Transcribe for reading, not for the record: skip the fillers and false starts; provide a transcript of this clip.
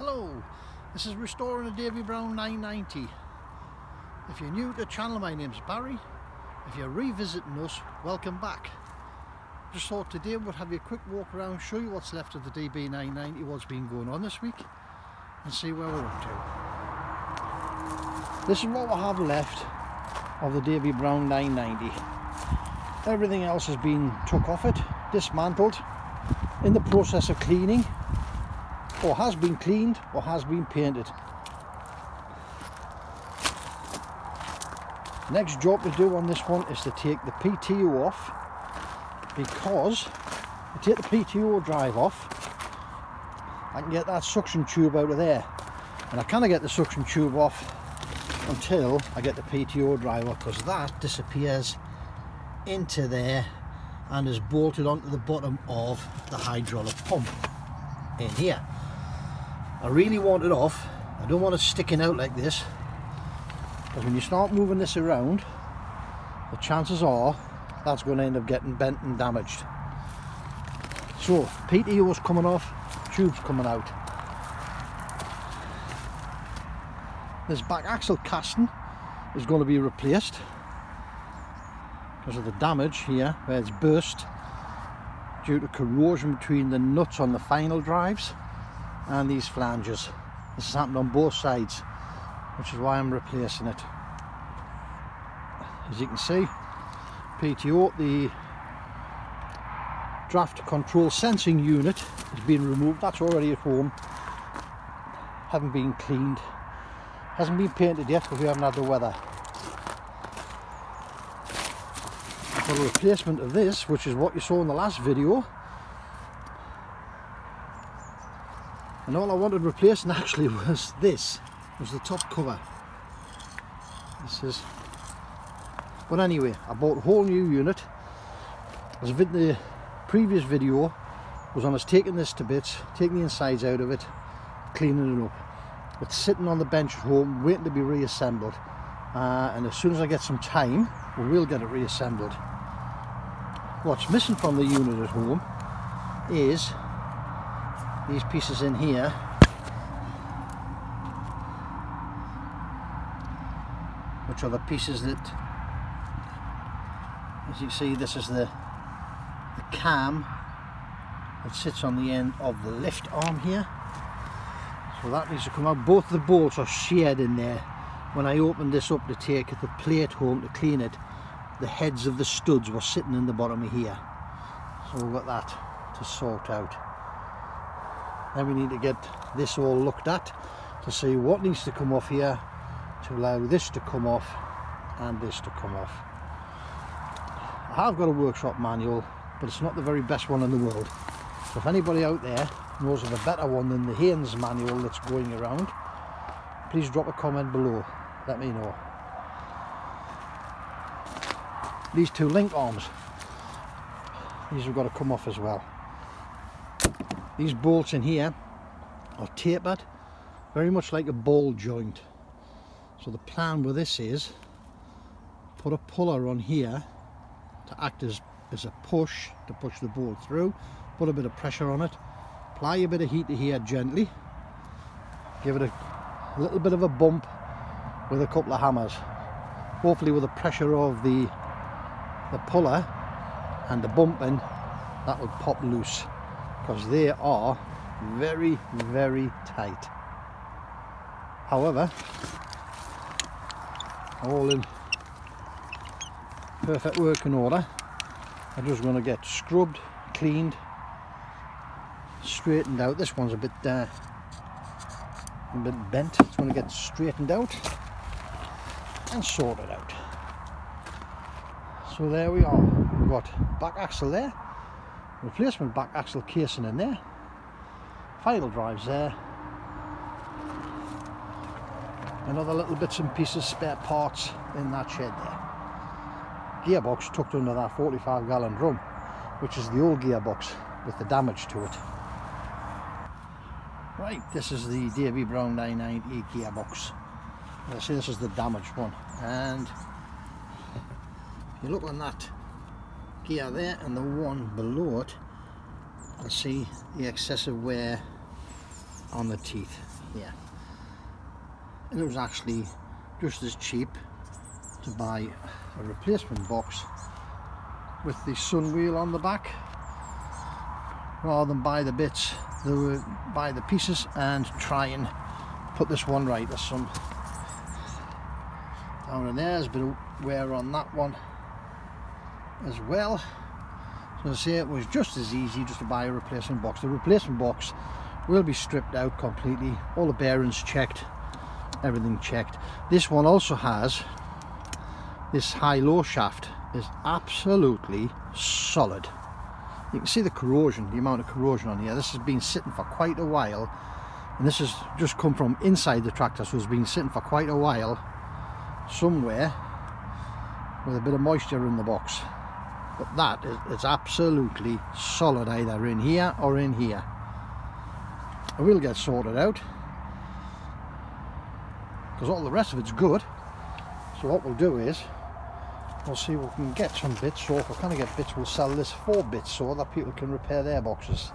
Hello, this is restoring a DB990. If you're new to the channel, my name's Barry. If you're revisiting us, welcome back. Just thought today we'll have you a quick walk around, show you what's left of the DB990, what's been going on this week, and see where we're up to. This is what we have left of the DB990. Everything else has been took off it, dismantled, in the process of cleaning, or has been cleaned, or has been painted. Next job to do on this one is to take the PTO off, because to take the PTO drive off, I can get that suction tube out of there, and I can't get the suction tube off until I get the PTO drive off, because that disappears into there and is bolted onto the bottom of the hydraulic pump in here. I really want it off. I don't want it sticking out like this, because when you start moving this around, the chances are that's going to end up getting bent and damaged. So PTO's coming off, tube's coming out. This back axle casting is going to be replaced because of the damage here where it's burst due to corrosion between the nuts on the final drives and these flanges. This has happened on both sides, which is why I'm replacing it. As you can see, PTO, the draft control sensing unit, has been removed. That's already at home, haven't been cleaned, hasn't been painted yet because we haven't had the weather. For the replacement of this, which is what you saw in the last video, and all I wanted replacing actually was this, was the top cover. This is, but anyway, I bought a whole new unit. As the previous video was on us taking this to bits, taking the insides out of it, cleaning it up. It's sitting on the bench at home waiting to be reassembled, and as soon as I get some time, we will get it reassembled. What's missing from the unit at home is these pieces in here, which are the pieces that, as you see, this is the cam that sits on the end of the lift arm here, so that needs to come out. Both the bolts are shared in there. When I opened this up to take the plate home to clean it, the heads of the studs were sitting in the bottom of here, so we've got that to sort out. Then we need to get this all looked at to see what needs to come off here to allow this to come off and this to come off. I have got a workshop manual, but it's not the very best one in the world, so if anybody out there knows of a better one than the Haynes manual that's going around, please drop a comment below, let me know. These two link arms, these have got to come off as well. These bolts in here are tapered, very much like a ball joint. So the plan with this is put a puller on here to act as a push to push the bolt through, put a bit of pressure on it, apply a bit of heat to here gently, give it a little bit of a bump with a couple of hammers. Hopefully with the pressure of the puller and the bumping, that will pop loose, because they are very, very tight. However, all in perfect working order. I'm just going to get scrubbed, cleaned, straightened out. This one's a bit bent. It's going to get straightened out and sorted out. So there we are. We've got back axle there, replacement back axle casing in there, final drives there, and other little bits and pieces, spare parts in that shed there. Gearbox tucked under that 45-gallon drum, which is the old gearbox with the damage to it. Right, this is the DB990 gearbox. See, this is the damaged one, and you look on that gear there and the one below it, and see the excessive wear on the teeth. here. And it was actually just as cheap to buy a replacement box with the sun wheel on the back rather than buy the bits. They would buy the pieces and try and put this one right. There's some down in there's a bit of wear on that one as well. So I say it was just as easy just to buy a replacement box. The replacement box will be stripped out completely, all the bearings checked, everything checked. This one also has this high-low shaft is absolutely solid. You can see the corrosion, the amount of corrosion on here. This has been sitting for quite a while, and this has just come from inside the tractor, so it's been sitting for quite a while somewhere with a bit of moisture in the box. But that is absolutely solid, either in here or in here. It will get sorted out because all the rest of it's good. So what we'll do is we'll see if we can get some bits. So if we can't get bits, we'll sell this for bits so that people can repair their boxes.